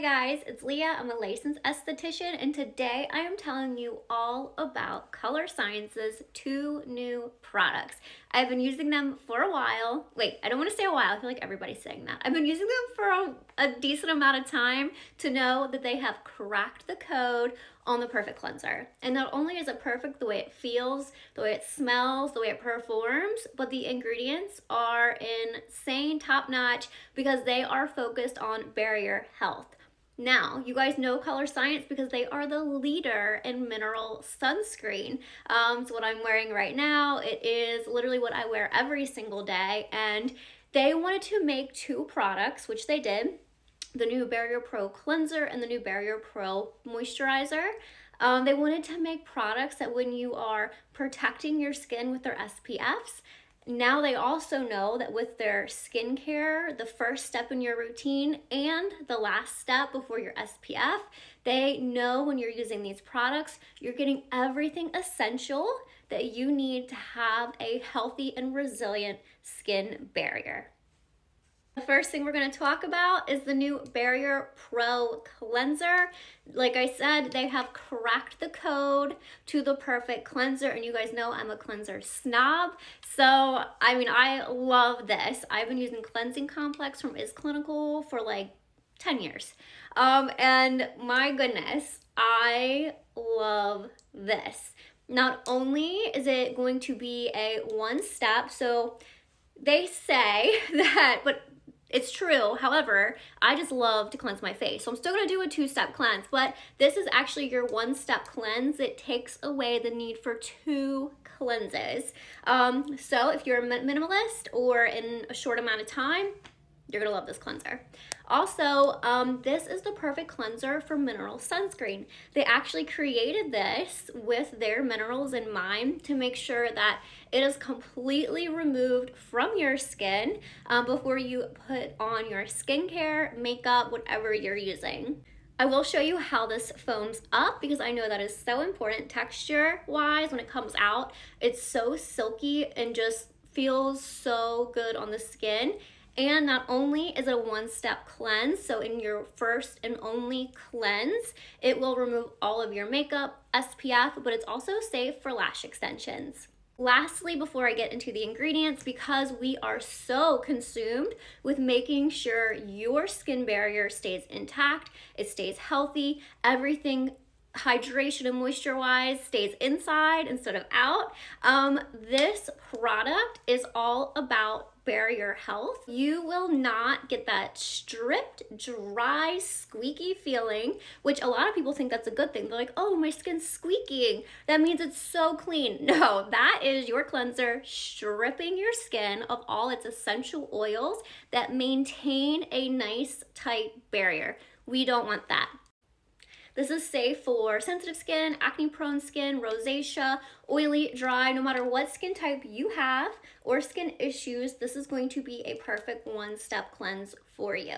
Hey guys, it's Leah. I'm a licensed esthetician, and today I am telling you all about Colorescience's 2 new products. I've been using them for a while. Wait, I don't want to say a while. I feel like everybody's saying that. I've been using them for a decent amount of time to know that they have cracked the code on the perfect cleanser. And not only is it perfect the way it feels, the way it smells, the way it performs, but the ingredients are insane, top-notch, because they are focused on barrier health. Now, you guys know Colorescience because they are the leader in mineral sunscreen. So what I'm wearing right now, it is literally what I wear every single day. And they wanted to make 2 products, which they did. The new Barrier Pro Cleanser and the new Barrier Pro Moisturizer. They wanted to make products that when you are protecting your skin with their SPFs, now they also know that with their skincare, the first step in your routine and the last step before your SPF, they know when you're using these products, you're getting everything essential that you need to have a healthy and resilient skin barrier. The first thing we're going to talk about is the new Barrier Pro Cleanser. Like I said, they have cracked the code to the perfect cleanser, and you guys know I'm a cleanser snob. So, I love this. I've been using Cleansing Complex from Is Clinical for like 10 years. And my goodness, I love this. Not only is it going to be a one-step, so they say that, but it's true. However, I just love to cleanse my face. So I'm still going to do a 2-step cleanse, but this is actually your 1-step cleanse. It takes away the need for 2 cleanses. So if you're a minimalist or in a short amount of time, you're going to love this cleanser. Also, this is the perfect cleanser for mineral sunscreen. They actually created this with their minerals in mind to make sure that it is completely removed from your skin before you put on your skincare, makeup, whatever you're using. I will show you how this foams up because I know that is so important texture-wise when it comes out. It's so silky and just feels so good on the skin. And not only is it a 1-step cleanse, so in your first and only cleanse, it will remove all of your makeup, SPF, but it's also safe for lash extensions. Lastly, before I get into the ingredients, because we are so consumed with making sure your skin barrier stays intact, it stays healthy, everything hydration and moisture wise stays inside instead of out. This product is all about barrier health. You will not get that stripped, dry, squeaky feeling, which a lot of people think that's a good thing. They're like, oh, my skin's squeaking. That means it's so clean. No, that is your cleanser stripping your skin of all its essential oils that maintain a nice, tight barrier. We don't want that. This is safe for sensitive skin, acne-prone skin, rosacea, oily, dry, no matter what skin type you have or skin issues, this is going to be a perfect 1-step cleanse for you.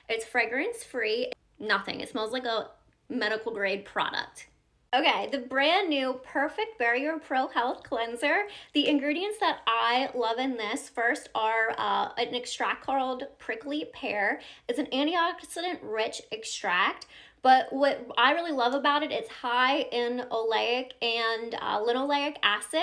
It's fragrance-free, nothing. It smells like a medical grade product. Okay, the brand new Perfect Barrier Pro Health Cleanser. The ingredients that I love in this first are an extract called Prickly Pear. It's an antioxidant-rich extract. But what I really love about it, it's high in oleic and linoleic acid,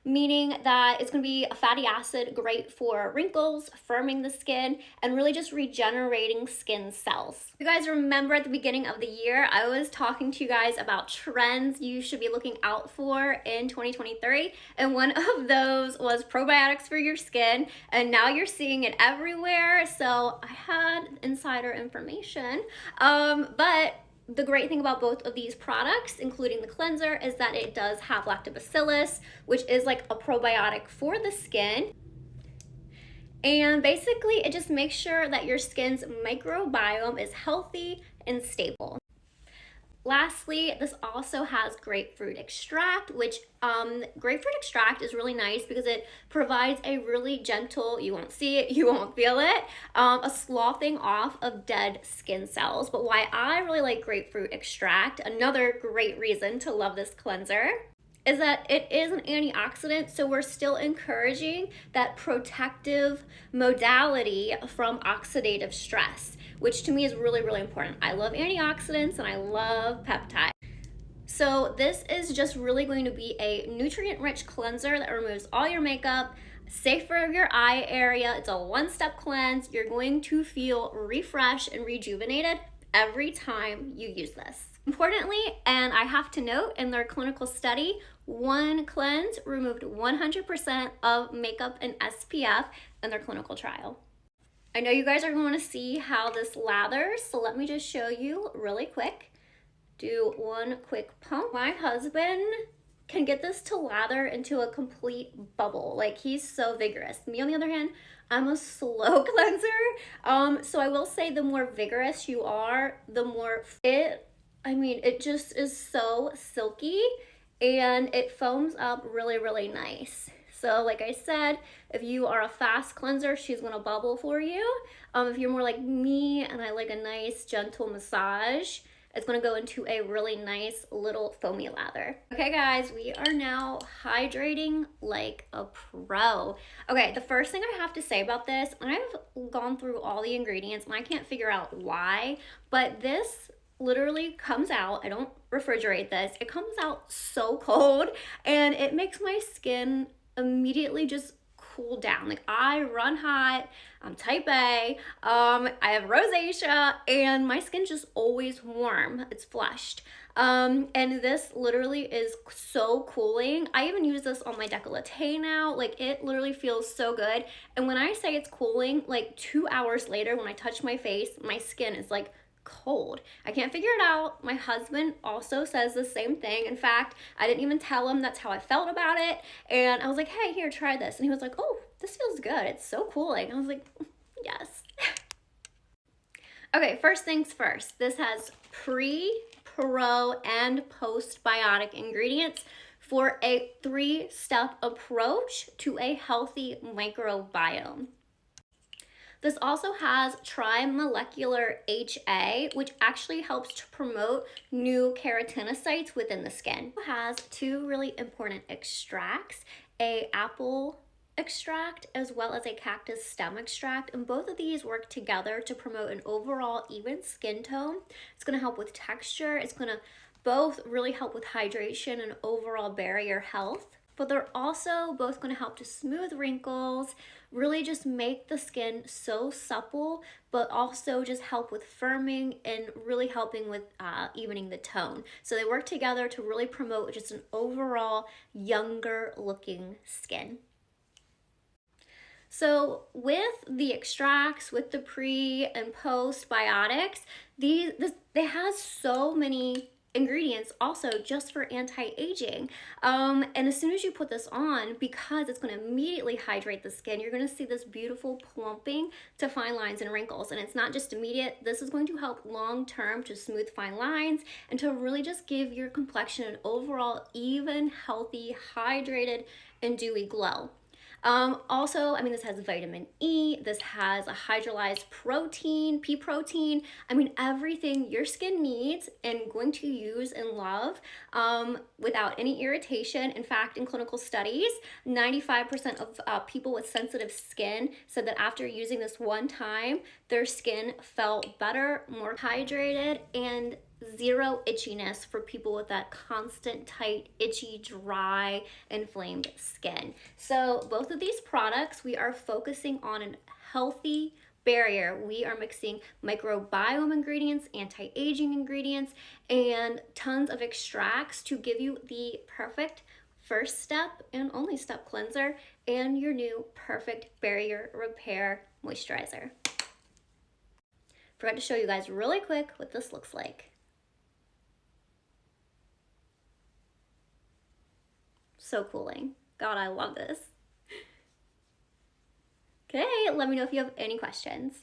meaning that it's going to be a fatty acid great for wrinkles, firming the skin, and really just regenerating skin cells. You guys remember at the beginning of the year, I was talking to you guys about trends you should be looking out for in 2023, and one of those was probiotics for your skin, and now you're seeing it everywhere. So I had insider information, but the great thing about both of these products, including the cleanser, is that it does have lactobacillus, which is like a probiotic for the skin. And basically, it just makes sure that your skin's microbiome is healthy and stable. Lastly, this also has grapefruit extract, which grapefruit extract is really nice because it provides a really gentle, you won't see it, you won't feel it, a sloughing off of dead skin cells. But why I really like grapefruit extract, another great reason to love this cleanser, is that it is an antioxidant, so we're still encouraging that protective modality from oxidative stress. which to me is really, really important. I love antioxidants and I love peptides. So this is just really going to be a nutrient-rich cleanser that removes all your makeup, safe for your eye area. It's a one-step cleanse. You're going to feel refreshed and rejuvenated every time you use this. Importantly, and I have to note, in their clinical study, one cleanse removed 100% of makeup and SPF in their clinical trial. I know you guys are going to see how this lathers, so let me just show you really quick. Do one quick pump. My husband can get this to lather into a complete bubble. Like, he's so vigorous. Me, on the other hand, I'm a slow cleanser. So I will say the more vigorous you are, the more it just is so silky and it foams up really, really nice. So like I said, if you are a fast cleanser, she's gonna bubble for you. If you're more like me and I like a nice gentle massage, it's gonna go into a really nice little foamy lather. Okay guys, we are now hydrating like a pro. Okay, the first thing I have to say about this, and I've gone through all the ingredients and I can't figure out why, but this literally comes out, I don't refrigerate this, it comes out so cold and it makes my skin immediately just cool down. Like, I run hot, I'm type A, I have rosacea, and my skin's just always warm. It's flushed. And this literally is so cooling. I even use this on my décolleté now. Like, it literally feels so good. And when I say it's cooling, like 2 hours later when I touch my face, my skin is like cold. I can't figure it out. My husband also says the same thing. In fact, I didn't even tell him that's how I felt about it. And I was like, hey, here, try this. And he was like, oh, this feels good. It's so cooling. I was like, yes. Okay, first things first. This has pre, pro, and postbiotic ingredients for a 3-step approach to a healthy microbiome. This also has trimolecular HA, which actually helps to promote new keratinocytes within the skin. It has 2 really important extracts, a apple extract as well as a cactus stem extract, and both of these work together to promote an overall even skin tone. It's going to help with texture. It's going to both really help with hydration and overall barrier health. But they're also both going to help to smooth wrinkles, really just make the skin so supple, but also just help with firming and really helping with evening the tone. So they work together to really promote just an overall younger looking skin. So with the extracts, with the pre and postbiotics, they have so many ingredients also just for anti-aging, and as soon as you put this on, because it's going to immediately hydrate the skin, you're going to see this beautiful plumping to fine lines and wrinkles. And it's not just immediate. This is going to help long-term to smooth fine lines and to really just give your complexion an overall even, healthy, hydrated, and dewy glow. Also, I mean, this has vitamin E, this has a hydrolyzed protein, pea protein. I mean, everything your skin needs and going to use and love without any irritation. In fact, in clinical studies, 95% of people with sensitive skin said that after using this one time, their skin felt better, more hydrated, and 0 itchiness for people with that constant, tight, itchy, dry, inflamed skin. So both of these products, we are focusing on a healthy barrier. We are mixing microbiome ingredients, anti-aging ingredients, and tons of extracts to give you the perfect first step and only step cleanser and your new perfect barrier repair moisturizer. Forgot to show you guys really quick what this looks like. So cooling. God, I love this. Okay, let me know if you have any questions.